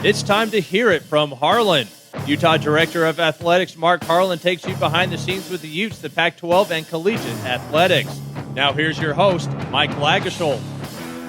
It's time to hear it from Harlan. Utah Director of Athletics Mark Harlan takes you behind the scenes with the Utes, the Pac-12, and collegiate athletics. Now here's your host, Mike Lagesholt.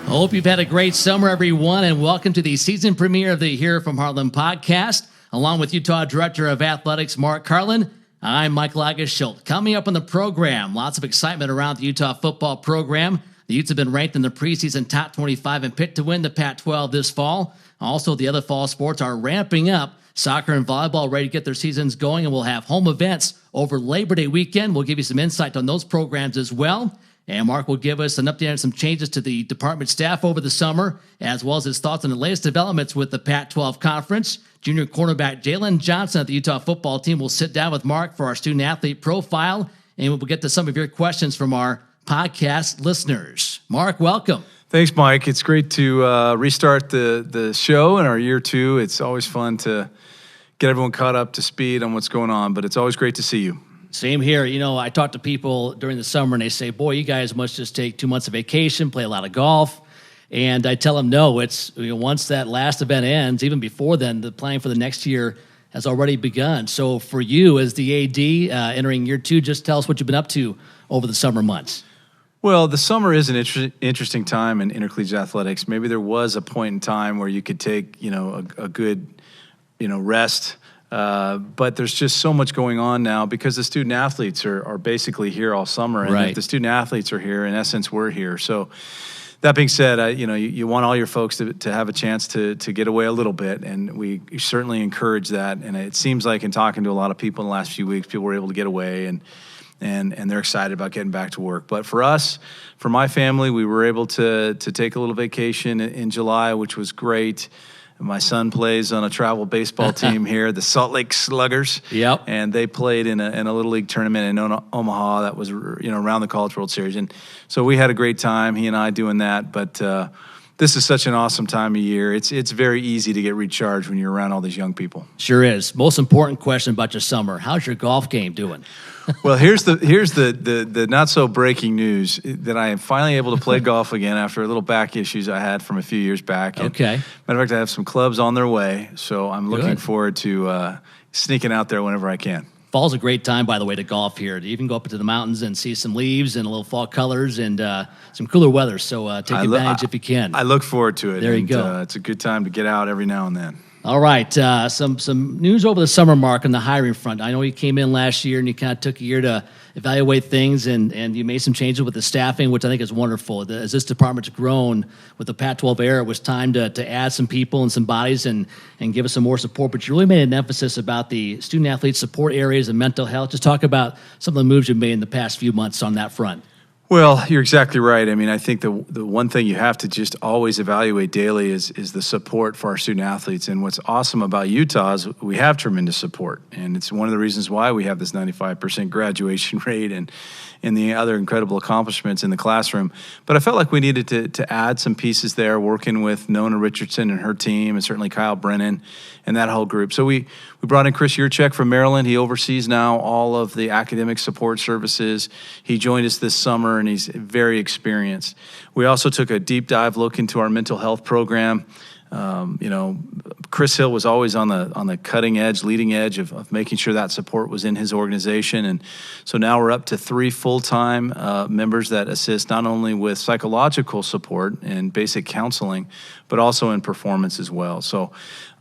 Hope you've had a great summer, everyone, and welcome to the season premiere of the Hear It From Harlan podcast. Along with Utah Director of Athletics Mark Harlan, I'm Mike Lagesholt. Coming up on the program, lots of excitement around the Utah football program. The Utes have been ranked in the preseason top 25 and picked to win the Pac-12 this fall. Also, the other fall sports are ramping up. Soccer and volleyball ready to get their seasons going, and we'll have home events over Labor Day weekend. We'll give you some insight on those programs as well. And Mark will give us an update on some changes to the department staff over the summer, as well as his thoughts on the latest developments with the Pac-12 Conference. Junior cornerback Jaylon Johnson of the Utah football team will sit down with Mark for our student-athlete profile, and we'll get to some of your questions from our podcast listeners. Mark, welcome. Thanks, Mike. It's great to restart the show in our year two. It's always fun to get everyone caught up to speed on what's going on, but it's always great to see you. Same here. You know, I talk to people during the summer, and they say, boy, you guys must just take 2 months of vacation, play a lot of golf. And I tell them, no, it's once that last event ends, even before then, the planning for the next year has already begun. So for you as the AD entering year two, just tell us what you've been up to over the summer months. Well, the summer is an interesting time in intercollegiate athletics. Maybe there was a point in time where you could take, a good, rest. But there's just so much going on now because the student athletes are basically here all summer. And right. If the student athletes are here, in essence, we're here. So that being said, you want all your folks to have a chance to get away a little bit. And we certainly encourage that. And it seems like in talking to a lot of people in the last few weeks, people were able to get away and they're excited about getting back to work. But for us, for my family, we were able to take a little vacation in July, which was great. My son plays on a travel baseball team here, the Salt Lake Sluggers. Yep. And they played in a little league tournament in Omaha that was around the College World Series. And so we had a great time, he and I, doing that. But this is such an awesome time of year. It's very easy to get recharged when you're around all these young people. Sure is. Most important question about your summer: how's your golf game doing? Well, here's the not so breaking news that I am finally able to play golf again after a little back issues I had from a few years back. And okay. Matter of fact, I have some clubs on their way, so I'm looking Good. forward to sneaking out there whenever I can. Fall's a great time, by the way, to golf here. You can go up into the mountains and see some leaves and a little fall colors and some cooler weather. So take advantage if you can. I look forward to it. There you go. It's a good time to get out every now and then. All right, some news over the summer, Mark, on the hiring front. I know you came in last year and you kind of took a year to evaluate things, and you made some changes with the staffing, which I think is wonderful. As this department's grown with the Pac-12 era, it was time to add some people and some bodies and give us some more support. But you really made an emphasis about the student-athlete support areas and mental health. Just talk about some of the moves you've made in the past few months on that front. Well, you're exactly right. I mean, I think the one thing you have to just always evaluate daily is the support for our student athletes. And what's awesome about Utah is we have tremendous support. And it's one of the reasons why we have this 95% graduation rate and the other incredible accomplishments in the classroom. But I felt like we needed to add some pieces there, working with Nona Richardson and her team, and certainly Kyle Brennan and that whole group. So we brought in Chris Yurchek from Maryland. He oversees now all of the academic support services. He joined us this summer, and he's very experienced. We also took a deep dive look into our mental health program. Chris Hill was always on the cutting edge, leading edge of making sure that support was in his organization. And so now we're up to 3 full-time members that assist not only with psychological support and basic counseling, but also in performance as well. So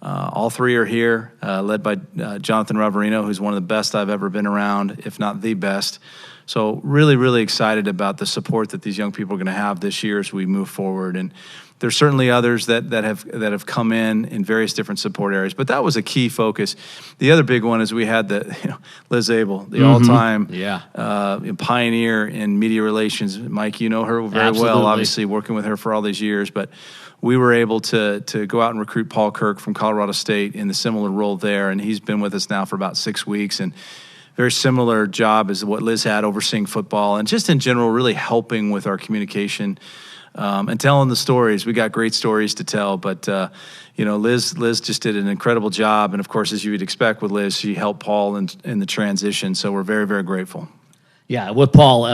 all 3 are here, led by Jonathan Ravarino, who's one of the best I've ever been around, if not the best. So really, really excited about the support that these young people are going to have this year as we move forward. And there's certainly others that have come in various different support areas, but that was a key focus. The other big one is we had Liz Abel, the all-time pioneer in media relations. Mike, you know her very well, obviously working with her for all these years, but we were able to go out and recruit Paul Kirk from Colorado State in the similar role there, and he's been with us now for about 6 weeks, and very similar job as what Liz had, overseeing football and just in general really helping with our communication and telling the stories. We got great stories to tell, but Liz just did an incredible job, and of course, as you would expect with Liz, she helped Paul in the transition. So we're very, very grateful. Yeah, with Paul,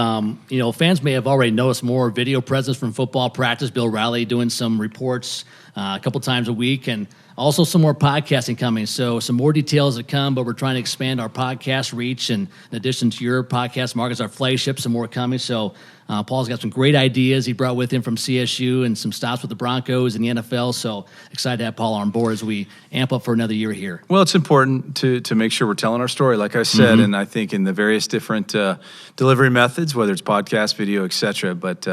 fans may have already noticed more video presence from football practice. Bill Riley doing some reports a couple times a week, and Also, some more podcasting coming. So some more details to come, but we're trying to expand our podcast reach. And in addition to your podcast, Marcus, our flagship, some more coming. So Paul's got some great ideas he brought with him from CSU and some stops with the Broncos and the NFL. So excited to have Paul on board as we amp up for another year here. Well, it's important to make sure we're telling our story, like I said, and I think in the various different delivery methods, whether it's podcast, video, et cetera. But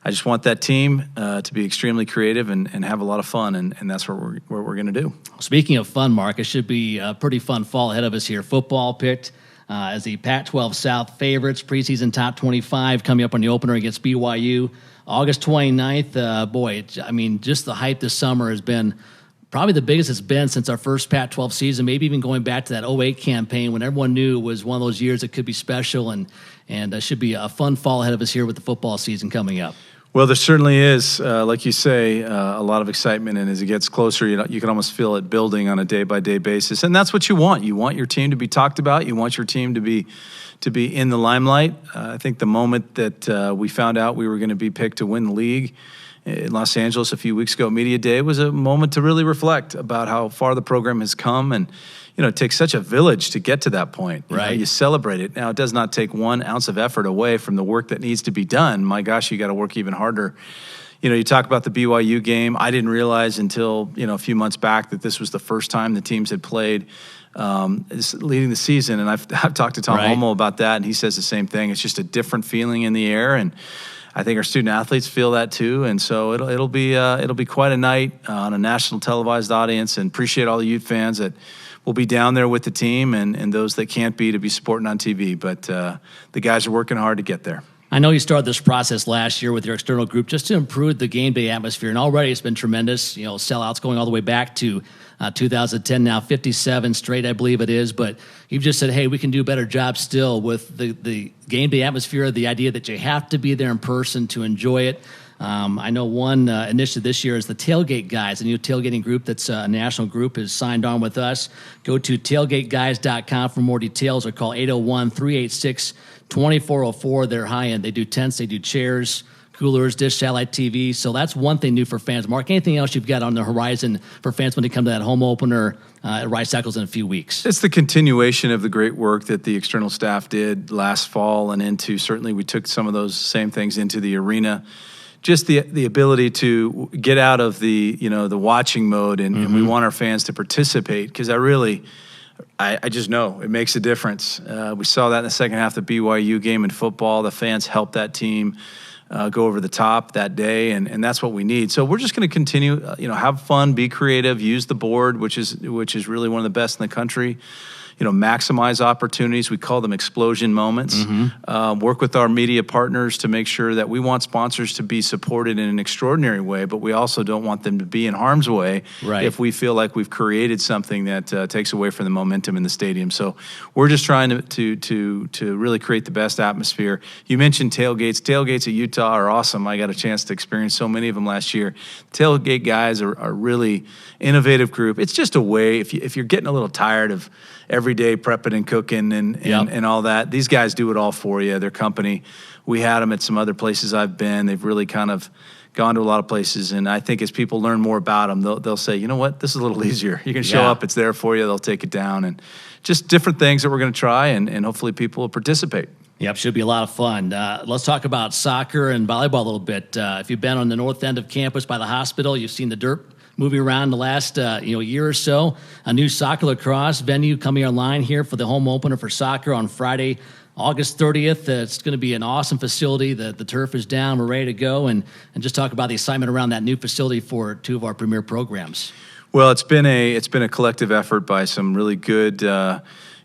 I just want that team to be extremely creative and have a lot of fun, and that's what we're going to do. Speaking of fun, Mark, it should be a pretty fun fall ahead of us here. Football picked as the Pac-12 South favorites, preseason top 25 coming up on the opener against BYU. August 29th, just the hype this summer has been probably the biggest it's been since our first Pac-12 season, maybe even going back to that 08 campaign when everyone knew it was one of those years that could be special, and should be a fun fall ahead of us here with the football season coming up. Well, there certainly is, like you say, a lot of excitement, and as it gets closer, you can almost feel it building on a day-by-day basis, and that's what you want. You want your team to be talked about. You want your team to be in the limelight. I think the moment that we found out we were going to be picked to win the league in Los Angeles a few weeks ago, Media Day, was a moment to really reflect about how far the program has come, and it takes such a village to get to that point. Right. You celebrate it. Now, it does not take 1 ounce of effort away from the work that needs to be done. My gosh, you got to work even harder. You talk about the BYU game. I didn't realize until, a few months back that this was the first time the teams had played leading the season. And I've talked to Tom Holmoe about that, and he says the same thing. It's just a different feeling in the air, and I think our student athletes feel that too, and so it'll be quite a night on a national televised audience, and appreciate all the Ute fans that will be down there with the team, and those that can't be to be supporting on TV. But the guys are working hard to get there. I know you started this process last year with your external group just to improve the game day atmosphere, and already it's been tremendous. Sellouts going all the way back to 2010, now 57 straight, I believe it is. But you've just said, hey, we can do a better job still with the game day atmosphere, the idea that you have to be there in person to enjoy it. I know one initiative this year is the Tailgate Guys, a new tailgating group that's a national group, has signed on with us. Go to tailgateguys.com for more details, or call 801-386-2404. They're high-end. They do tents, they do chairs, coolers, dish, satellite TV. So that's one thing new for fans. Mark, anything else you've got on the horizon for fans when they come to that home opener at Rice Eccles in a few weeks? It's the continuation of the great work that the external staff did last fall and into. Certainly we took some of those same things into the arena. Just the ability to get out of the watching mode, and we want our fans to participate, because I just know it makes a difference. We saw that in the second half of the BYU game in football. The fans helped that team go over the top that day, and that's what we need. So we're just going to continue, have fun, be creative, use the board, which is really one of the best in the country. Maximize opportunities. We call them explosion moments. Work with our media partners to make sure that we want sponsors to be supported in an extraordinary way, but we also don't want them to be in harm's way if we feel like we've created something that takes away from the momentum in the stadium. So we're just trying to really create the best atmosphere. You mentioned tailgates. Tailgates at Utah are awesome. I got a chance to experience so many of them last year. Tailgate Guys are a really innovative group. It's just a way, if you're getting a little tired of every day prepping and cooking and all that, these guys do it all for you. Their company, we had them at some other places I've been. They've really kind of gone to a lot of places, and I think as people learn more about them, they'll say, you know what, this is a little easier. You can show up, it's there for you, they'll take it down, and just different things that we're going to try, and hopefully people will participate. Yep, should be a lot of fun. Let's talk about soccer and volleyball a little bit. If you've been on the north end of campus by the hospital, you've seen the dirt moving around the last year or so. A new soccer lacrosse venue coming online here for the home opener for soccer on Friday, August 30th. It's going to be an awesome facility. The turf is down. We're ready to go. And just talk about the excitement around that new facility for two of our premier programs. Well, it's been a collective effort by some really good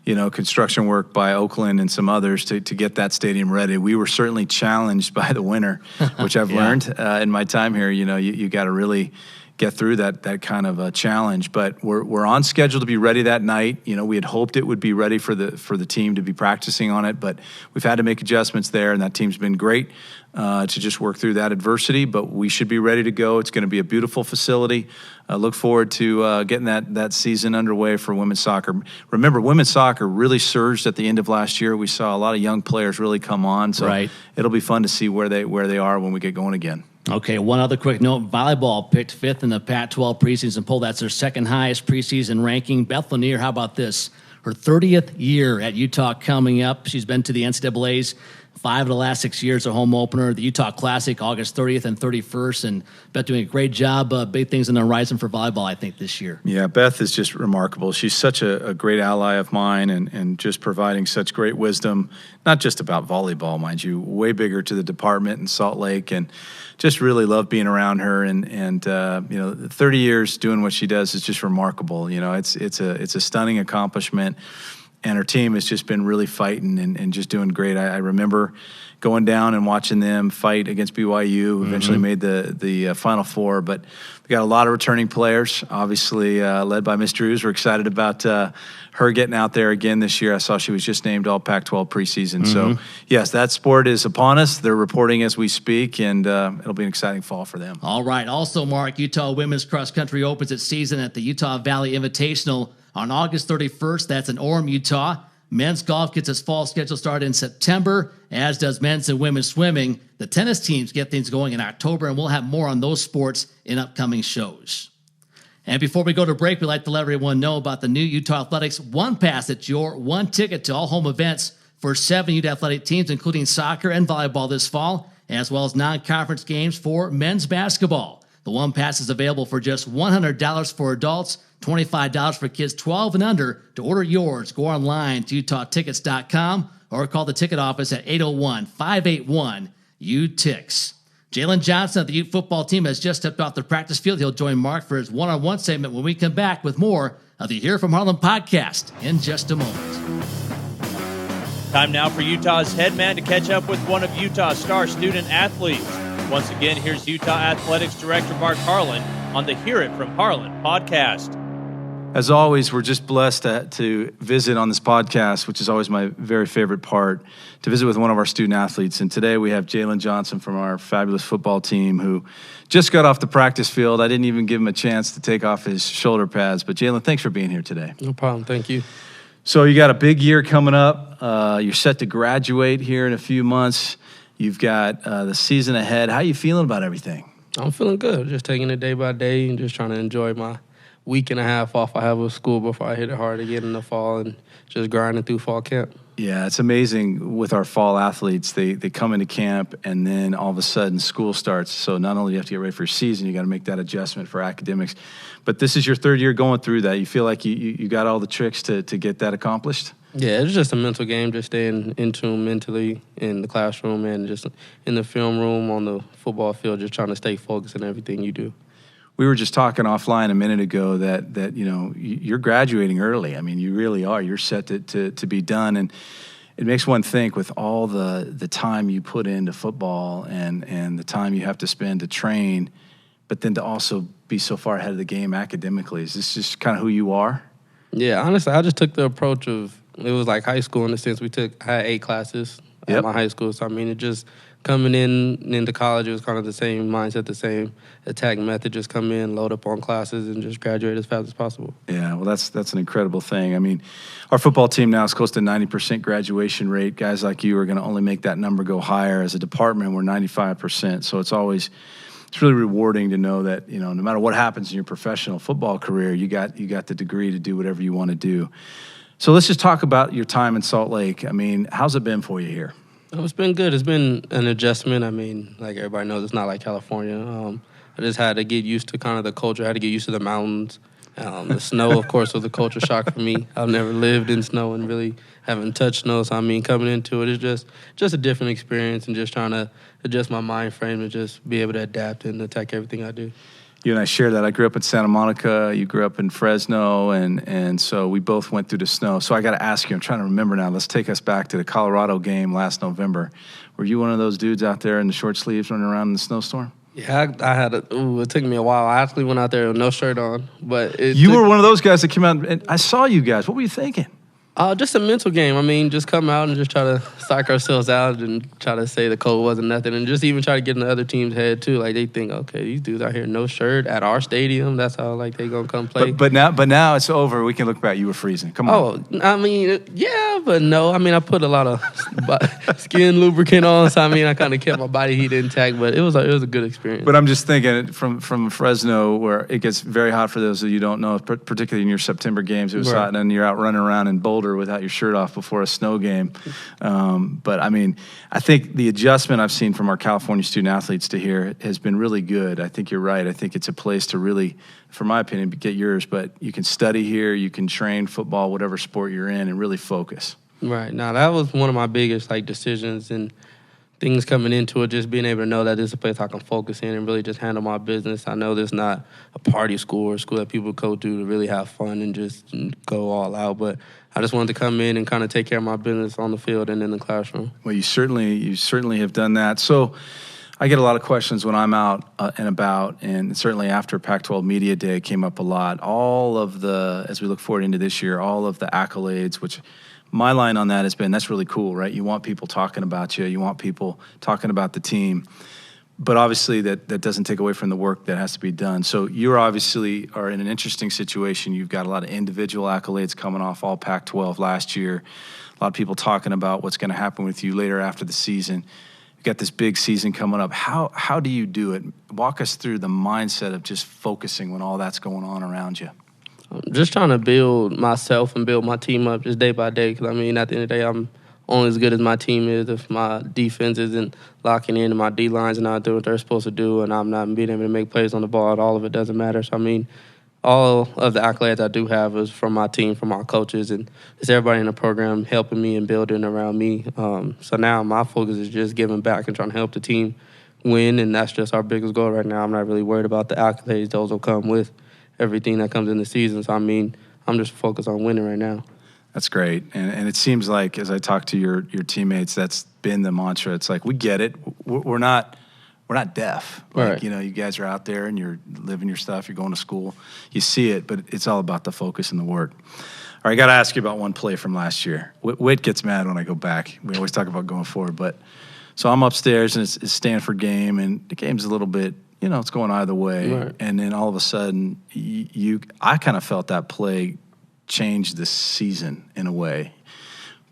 construction work by Oakland and some others to get that stadium ready. We were certainly challenged by the winter, which I've learned in my time here. You got to really get through that kind of a challenge, but we're on schedule to be ready that night. We had hoped it would be ready for the team to be practicing on it, but we've had to make adjustments there, and that team's been great to just work through that adversity. But we should be ready to go. It's going to be a beautiful facility. I look forward to getting that season underway for women's soccer. Remember, women's soccer really surged at the end of last year. We saw a lot of young players really come on, so it'll be fun to see where they are when we get going again. Okay, one other quick note. Volleyball picked 5th in the Pac-12 preseason poll. That's their second highest preseason ranking. Beth Lanier, how about this? Her 30th year at Utah coming up. She's been to the NCAA's 5 of the last 6 years, a home opener, the Utah Classic, August 30th and 31st, and Beth doing a great job. Big things on the horizon for volleyball, I think, this year. Yeah, Beth is just remarkable. She's such a great ally of mine and just providing such great wisdom, not just about volleyball, mind you, way bigger to the department in Salt Lake, and just really love being around her. And 30 years doing what she does is just remarkable. You know, it's a stunning accomplishment. And her team has just been really fighting and just doing great. I remember going down and watching them fight against BYU, eventually made the Final Four. But we got a lot of returning players, obviously led by Miss Drews. We're excited about her getting out there again this year. I saw she was just named All Pac-12 preseason. So, yes, that sport is upon us. They're reporting as we speak, and it'll be an exciting fall for them. All right. Also, Mark, Utah Women's Cross Country opens its season at the Utah Valley Invitational on August 31st. That's in Orem, Utah. Men's golf gets its fall schedule started in September, as does men's and women's swimming. The tennis teams get things going in October, and we'll have more on those sports in upcoming shows. And before we go to break, we'd like to let everyone know about the new Utah Athletics One Pass. It's your one ticket to all home events for 7 Utah athletic teams, including soccer and volleyball this fall, as well as non-conference games for men's basketball. The One Pass is available for just $100 for adults, $25 for kids 12 and under. To order yours, go online to utahtickets.com or call the ticket office at 801-581-UTICKS. Jaylon Johnson of the Ute football team has just stepped off the practice field. He'll join Mark for his one-on-one segment when we come back with more of the Here From Harlan podcast in just a moment. Time now for Utah's head man to catch up with one of Utah's star student athletes. Once again, here's Utah Athletics Director Mark Harlan on the Hear It From Harlan podcast. As always, we're just blessed to visit on this podcast, which is always my very favorite part, to visit with one of our student athletes. And today we have Jaylon Johnson from our fabulous football team who just got off the practice field. I didn't even give him a chance to take off his shoulder pads. But Jaylon, thanks for being here today. No problem. Thank you. So you got a big year coming up. You're set to graduate here in a few months. You've got the season ahead. How are you feeling about everything? I'm feeling good. Just taking it day by day and just trying to enjoy my week and a half off I have with school before I hit it hard again in the fall and just grinding through fall camp. Yeah, it's amazing with our fall athletes. They come into camp and then all of a sudden school starts. So not only do you have to get ready for your season, you got to make that adjustment for academics. But this is your third year going through that. You feel like you got all the tricks to get that accomplished? Yeah, it's just a mental game, just staying in tune mentally in the classroom and just in the film room, on the football field, just trying to stay focused in everything you do. We were just talking offline a minute ago that you know, you're graduating early. I mean, you really are. You're set to be done. And it makes one think with all the time you put into football and the time you have to spend to train, but then to also be so far ahead of the game academically. Is this just kind of who you are? Yeah, honestly, I just took the approach of, it was like high school in the sense I had 8 classes at my high school. So, I mean, it just coming into college, it was kind of the same mindset, the same attack method, just come in, load up on classes, and just graduate as fast as possible. Yeah, well, that's an incredible thing. I mean, our football team now is close to 90% graduation rate. Guys like you are going to only make that number go higher. As a department, we're 95%. So it's really rewarding to know that, you know, no matter what happens in your professional football career, you got the degree to do whatever you want to do. So let's just talk about your time in Salt Lake. I mean, how's it been for you here? Oh, it's been good. It's been an adjustment. I mean, like everybody knows, it's not like California. I just had to get used to kind of the culture. I had to get used to the mountains. The snow, of course, was a culture shock for me. I've never lived in snow and really haven't touched snow. So, I mean, coming into it is just a different experience and just trying to adjust my mind frame and just be able to adapt and attack everything I do. You and I share that. I grew up in Santa Monica. You grew up in Fresno, and so we both went through the snow. So I got to ask you, I'm trying to remember now. Let's take us back to the Colorado game last November. Were you one of those dudes out there in the short sleeves running around in the snowstorm? Yeah, I had it took me a while. I actually went out there with no shirt on. But you were one of those guys that came out, and I saw you guys. What were you thinking? Just a mental game. I mean, just come out and just try to psych ourselves out and try to say the cold wasn't nothing, and just even try to get in the other team's head too. Like they think, okay, these dudes out here no shirt at our stadium. That's how like they gonna come play. But now it's over. We can look back. You were freezing. Come on. Oh, I mean, yeah, but no. I mean, I put a lot of skin lubricant on, so I mean, I kind of kept my body heat intact. But it was a good experience. But I'm just thinking from Fresno, where it gets very hot for those of you who don't know, particularly in your September games, it was hot, and then you're out running around in Boulder without your shirt off before a snow game. But I mean, I think the adjustment I've seen from our California student athletes to here has been really good. I think you're right. I think it's a place to really, from my opinion, get yours, but you can study here, you can train football, whatever sport you're in, and really focus. Right. Now, that was one of my biggest decisions and things coming into it, just being able to know that this is a place I can focus in and really just handle my business. I know this is not a party school or a school that people go to really have fun and just go all out, but I just wanted to come in and kind of take care of my business on the field and in the classroom. Well, you certainly have done that. So I get a lot of questions when I'm out and about, and certainly after Pac-12 Media Day came up a lot. All of as we look forward into this year, all of the accolades, which my line on that has been, that's really cool, right? You want people talking about you. You want people talking about the team. But obviously that doesn't take away from the work that has to be done. So you obviously are in an interesting situation. You've got a lot of individual accolades coming off all Pac-12 last year. A lot of people talking about what's going to happen with you later after the season. You've got this big season coming up. How do you do it? Walk us through the mindset of just focusing when all that's going on around you. Just trying to build myself and build my team up just day by day. Because, I mean, at the end of the day, I'm only as good as my team is. If my defense isn't locking in and my D-lines are not doing what they're supposed to do and I'm not being able to make plays on the ball, all of it doesn't matter. So, I mean, all of the accolades I do have is from my team, from our coaches, and it's everybody in the program helping me and building around me. So now my focus is just giving back and trying to help the team win, and that's just our biggest goal right now. I'm not really worried about the accolades. Those will come with everything that comes in the season. So, I mean, I'm just focused on winning right now. That's great. And it seems like, as I talk to your teammates, that's been the mantra. It's like, we get it. We're not deaf. Like, right. You know, you guys are out there and you're living your stuff. You're going to school. You see it, but it's all about the focus and the work. All right, I got to ask you about one play from last year. Whit gets mad when I go back. We always talk about going forward. But so I'm upstairs, and it's Stanford game, and the game's a little bit, you know, it's going either way. Right. And then all of a sudden, I kind of felt that play change this season in a way.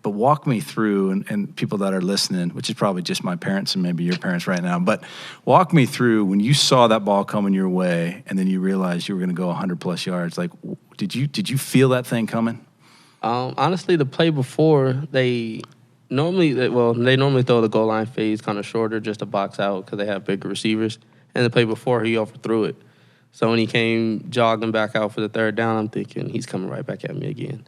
But walk me through, and people that are listening, which is probably just my parents and maybe your parents right now, but walk me through when you saw that ball coming your way and then you realized you were going to go 100-plus yards. Like, did you feel that thing coming? Honestly, the play before, they normally throw the goal line phase kind of shorter just to box out because they have bigger receivers. And the play before, he overthrew it. So when he came jogging back out for the third down, I'm thinking he's coming right back at me again.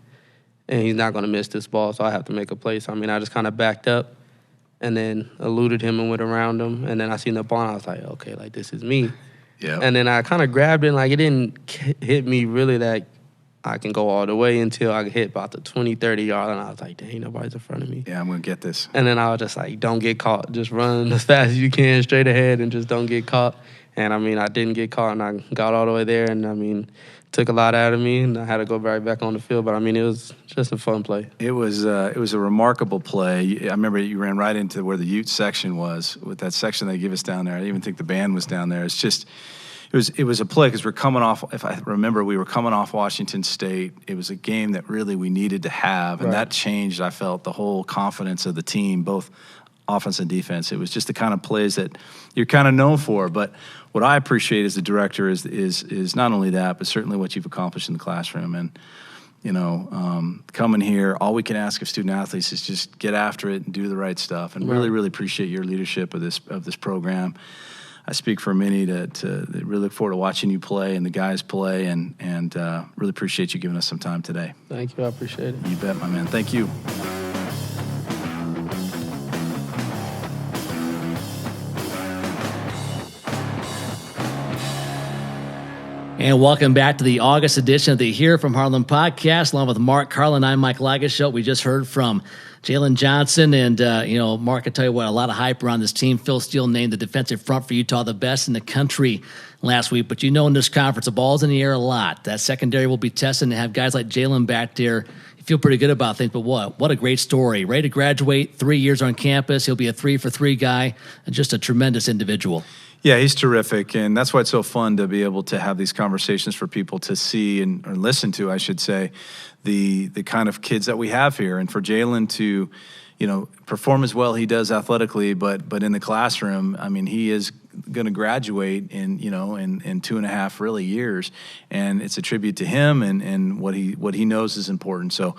And he's not going to miss this ball, so I have to make a play. So, I mean, I just kind of backed up and then eluded him and went around him. And then I seen the ball, and I was like, okay, like, this is me. Yeah. And then I kind of grabbed it, and, like, it didn't hit me really that I can go all the way until I hit about the 20, 30-yard line. And I was like, dang, nobody's in front of me. Yeah, I'm going to get this. And then I was just like, don't get caught. Just run as fast as you can straight ahead and just don't get caught. And, I mean, I didn't get caught, and I got all the way there. And, I mean, took a lot out of me, and I had to go right back on the field. But, I mean, it was just a fun play. It was a remarkable play. I remember you ran right into where the Ute section was with that section they give us down there. I didn't even think the band was down there. It's just it was a play because we're coming off, if I remember, we were coming off Washington State. It was a game that really we needed to have, and that changed, I felt, the whole confidence of the team, both offense and defense. It was just the kind of plays that you're kind of known for. But what I appreciate as the director is not only that, but certainly what you've accomplished in the classroom. And, you know, coming here, all we can ask of student athletes is just get after it and do the right stuff. And really, really appreciate your leadership of this program. I speak for many to really look forward to watching you play and the guys play, and really appreciate you giving us some time today. Thank you. I appreciate it. You bet, my man. Thank you. And welcome back to the August edition of the Here From Harlan podcast, along with Mark Harlan. I'm Mike Lagashow. We just heard from Jaylon Johnson, and, Mark, I tell you what, a lot of hype around this team. Phil Steele named the defensive front for Utah the best in the country last week. But in this conference, the ball's in the air a lot. That secondary will be tested, and have guys like Jaylon back there. If feel pretty good about things, but what a great story. Ready to graduate, 3 years on campus. He'll be a 3-for-3 guy, and just a tremendous individual. Yeah, he's terrific, and that's why it's so fun to be able to have these conversations for people to see or listen to, I should say, the kind of kids that we have here. And for Jaylon to, perform as well he does athletically, but in the classroom, I mean, he is going to graduate in 2.5 really years, and it's a tribute to him and what he knows is important. So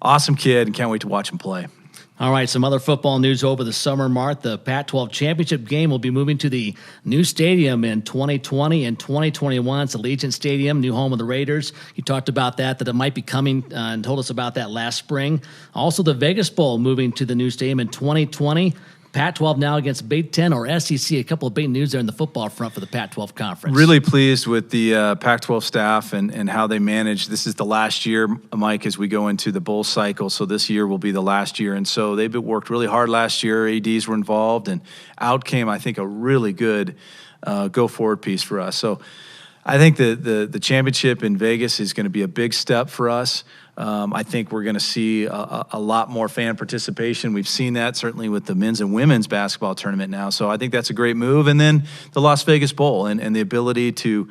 awesome kid, and can't wait to watch him play. All right, some other football news over the summer, Mark. The Pac-12 championship game will be moving to the new stadium in 2020 and 2021. It's Allegiant Stadium, new home of the Raiders. You talked about that it might be coming and told us about that last spring. Also, the Vegas Bowl moving to the new stadium in 2020. Pac-12 now against Big Ten or SEC. A couple of big news there in the football front for the Pac-12 conference. Really pleased with the Pac-12 staff and how they manage. This is the last year, Mike, as we go into the bowl cycle. So this year will be the last year. And so they've worked really hard last year. ADs were involved, and out came, I think, a really good go-forward piece for us. So I think the championship in Vegas is going to be a big step for us. I think we're going to see a lot more fan participation. We've seen that certainly with the men's and women's basketball tournament now. So I think that's a great move. And then the Las Vegas Bowl and the ability to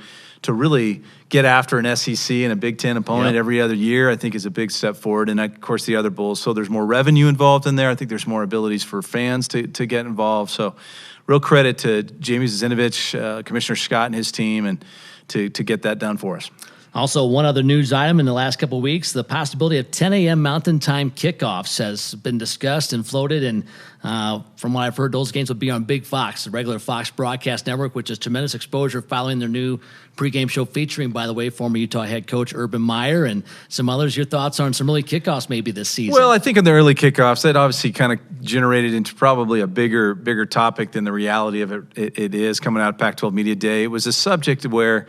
really get after an SEC and a Big Ten opponent every other year, I think is a big step forward. And of course the other bowls. So there's more revenue involved in there. I think there's more abilities for fans to get involved. So real credit to Jamie Zinovich, Commissioner Scott and his team, and to get that done for us. Also, one other news item in the last couple of weeks, the possibility of 10 a.m. Mountain Time kickoffs has been discussed and floated. And from what I've heard, those games will be on Big Fox, the regular Fox broadcast network, which is tremendous exposure following their new pregame show featuring, by the way, former Utah head coach Urban Meyer and some others. Your thoughts on some early kickoffs maybe this season? Well, I think in the early kickoffs, that obviously kind of generated into probably a bigger topic than the reality of it is coming out of Pac-12 Media Day. It was a subject where,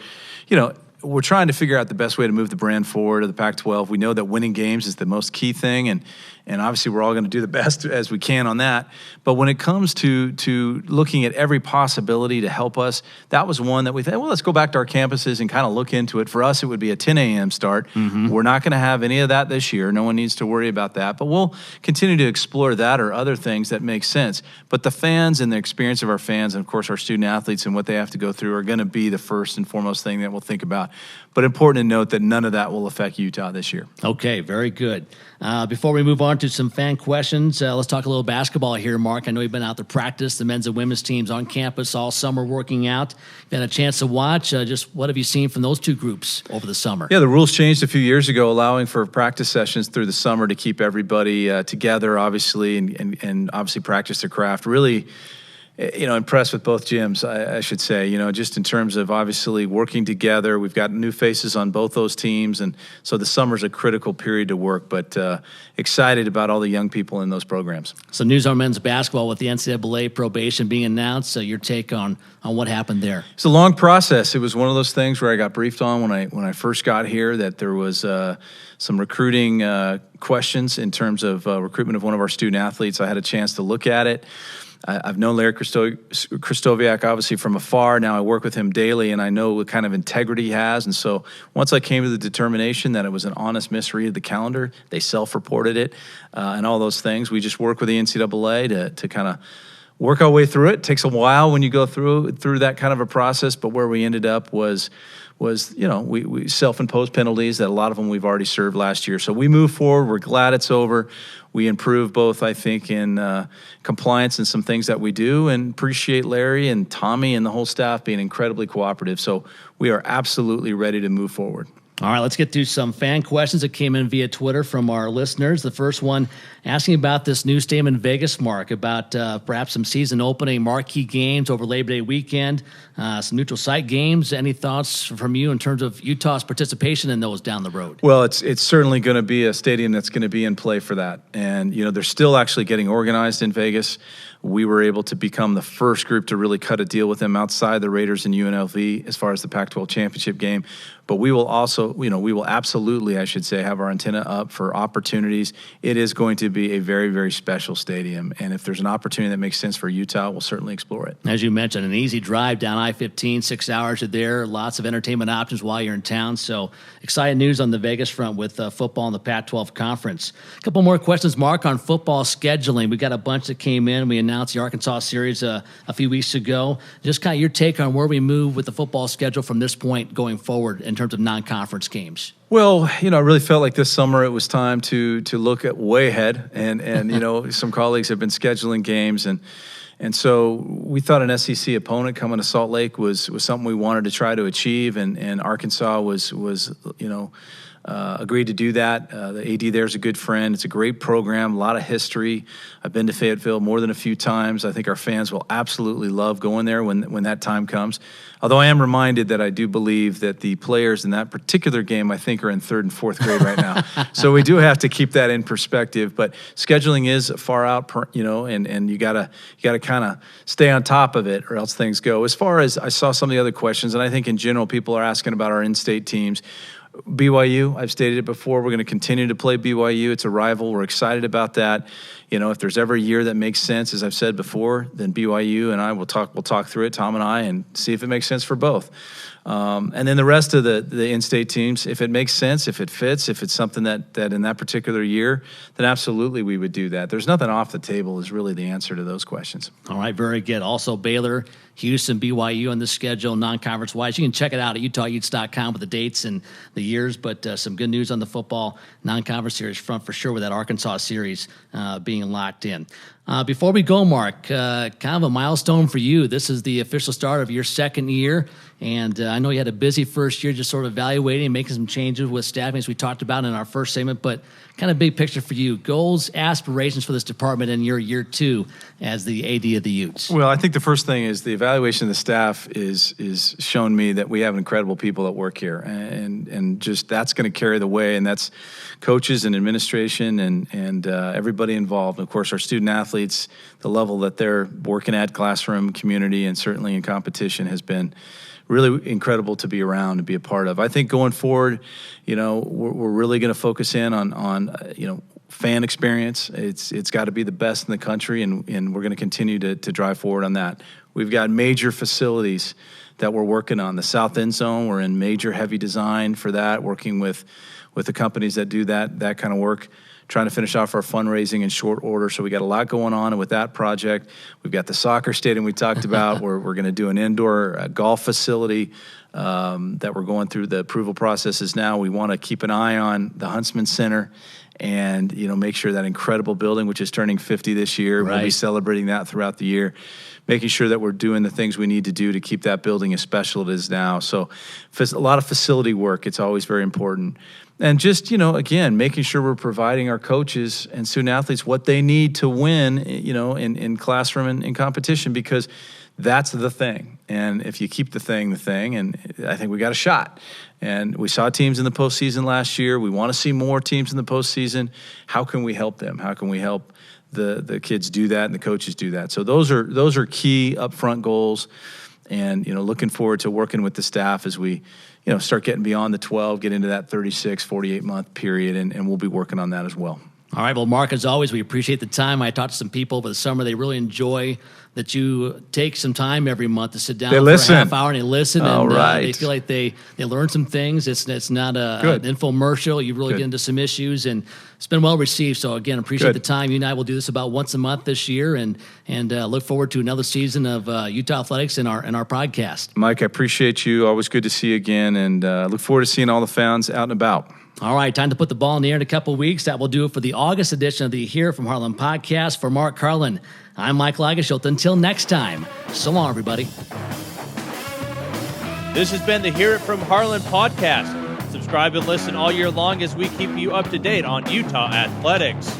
we're trying to figure out the best way to move the brand forward of the Pac-12. We know that winning games is the most key thing, and obviously we're all going to do the best as we can on that. But when it comes to looking at every possibility to help us, that was one that we thought, well, let's go back to our campuses and kind of look into it. For us, it would be a 10 a.m. start. Mm-hmm. We're not going to have any of that this year. No one needs to worry about that. But we'll continue to explore that or other things that make sense. But the fans and the experience of our fans, and of course our student athletes and what they have to go through, are going to be the first and foremost thing that we'll think about. But important to note that none of that will affect Utah this year. Okay, very good. Before we move on to some fan questions, let's talk a little basketball here, Mark. I know you've been out to practice, the men's and women's teams on campus all summer working out. You've had a chance to watch. Just what have you seen from those two groups over the summer? Yeah, the rules changed a few years ago, allowing for practice sessions through the summer to keep everybody together, obviously, and obviously practice their craft. Really, impressed with both gyms, I should say, just in terms of obviously working together. We've got new faces on both those teams, and so the summer's a critical period to work, but excited about all the young people in those programs. Some news on men's basketball with the NCAA probation being announced. So your take on what happened there? It's a long process. It was one of those things where I got briefed on when I first got here that there was some recruiting questions in terms of recruitment of one of our student athletes. I had a chance to look at it. I've known Larry Kristoviak obviously from afar. Now I work with him daily, and I know what kind of integrity he has. And so once I came to the determination that it was an honest misread of the calendar, they self-reported it, and all those things. We just work with the NCAA to kind of work our way through it. It takes a while when you go through that kind of a process, but where we ended up was we self-imposed penalties that a lot of them we've already served last year. So we move forward. We're glad it's over. We improve both, I think, in compliance and some things that we do, and appreciate Larry and Tommy and the whole staff being incredibly cooperative. So we are absolutely ready to move forward. All right, let's get to some fan questions that came in via Twitter from our listeners. The first one asking about this new stadium in Vegas, Mark, about perhaps some season opening marquee games over Labor Day weekend, some neutral site games. Any thoughts from you in terms of Utah's participation in those down the road? Well, it's certainly going to be a stadium that's going to be in play for that. And, they're still actually getting organized in Vegas. We were able to become the first group to really cut a deal with them outside the Raiders and UNLV as far as the Pac-12 championship game. But we will also, we will absolutely, I should say, have our antenna up for opportunities. It is going to be a very, very special stadium. And if there's an opportunity that makes sense for Utah, we'll certainly explore it. As you mentioned, an easy drive down I-15, 6 hours to there, lots of entertainment options while you're in town. So exciting news on the Vegas front with football in the Pac-12 Conference. A couple more questions, Mark, on football scheduling. We got a bunch that came in. We announced the Arkansas series a few weeks ago. Just kind of your take on where we move with the football schedule from this point going forward in terms of non-conference games. Well, I really felt like this summer it was time to look at way ahead, and some colleagues have been scheduling games, and so we thought an SEC opponent coming to Salt Lake was something we wanted to try to achieve, and Arkansas was agreed to do that. The AD there is a good friend. It's a great program, a lot of history. I've been to Fayetteville more than a few times. I think our fans will absolutely love going there when that time comes. Although I am reminded that I do believe that the players in that particular game, I think, are in 3rd and 4th grade right now. So we do have to keep that in perspective. But scheduling is far out, and you gotta kind of stay on top of it, or else things go. As far as I saw some of the other questions, and I think in general people are asking about our in-state teams. BYU, I've stated it before, we're going to continue to play BYU. It's a rival. We're excited about that. If there's ever a year that makes sense, as I've said before, then BYU and I will talk through it, Tom and I, and see if it makes sense for both. And then the rest of the in-state teams, if it makes sense, if it fits, if it's something that in that particular year, then absolutely we would do that. There's nothing off the table is really the answer to those questions. All right, very good. Also, Baylor, Houston, BYU on the schedule, non-conference-wise. You can check it out at utahutes.com with the dates and the years, but some good news on the football non-conference series front for sure with that Arkansas series being locked in. Before we go, Mark, kind of a milestone for you. This is the official start of your 2nd year, and I know you had a busy first year just sort of evaluating and making some changes with staffing, as we talked about in our first segment, but kind of big picture for you. Goals, aspirations for this department in your year 2 as the AD of the Utes. Well, I think the first thing is the evaluation of the staff is shown me that we have incredible people that work here, and just that's going to carry the way, and that's coaches and administration and everybody involved. And of course, our student athletes, the level that they're working at, classroom, community, and certainly in competition has been really incredible to be around and be a part of. I think going forward, we're really going to focus in on fan experience. It's got to be the best in the country, and we're going to continue to drive forward on that. We've got major facilities that we're working on. The South End Zone, we're in major heavy design for that, working with the companies that do that kind of work, trying to finish off our fundraising in short order. So we got a lot going on with that project. We've got the soccer stadium we talked about. We're going to do an indoor golf facility that we're going through the approval processes now. We want to keep an eye on the Huntsman Center and make sure that incredible building, which is turning 50 this year, right. We'll be celebrating that throughout the year, making sure that we're doing the things we need to do to keep that building as special as it is now. So a lot of facility work, it's always very important. And just, again, making sure we're providing our coaches and student athletes what they need to win, in classroom and in competition, because that's the thing. And if you keep the thing, and I think we got a shot. And we saw teams in the postseason last year. We want to see more teams in the postseason. How can we help them? How can we help the kids do that and the coaches do that? So those are key upfront goals. And, looking forward to working with the staff as we, start getting beyond the 12, get into that 36, 48-month period, and we'll be working on that as well. All right. Well, Mark, as always, we appreciate the time. I talked to some people over the summer. They really enjoy that you take some time every month to sit down for a half hour and they listen. And they feel like they learn some things. It's not an infomercial. You really get into some issues, and it's been well received. So, again, appreciate the time. You and I will do this about once a month this year, and look forward to another season of Utah Athletics in our podcast. Mike, I appreciate you. Always good to see you again, and look forward to seeing all the fans out and about. All right, time to put the ball in the air in a couple of weeks. That will do it for the August edition of the Here From Harlan podcast. For Mark Harlan, I'm Mike Lagerschultz. Until next time, so long, everybody. This has been the Hear It From Harlan podcast. Subscribe and listen all year long as we keep you up to date on Utah athletics.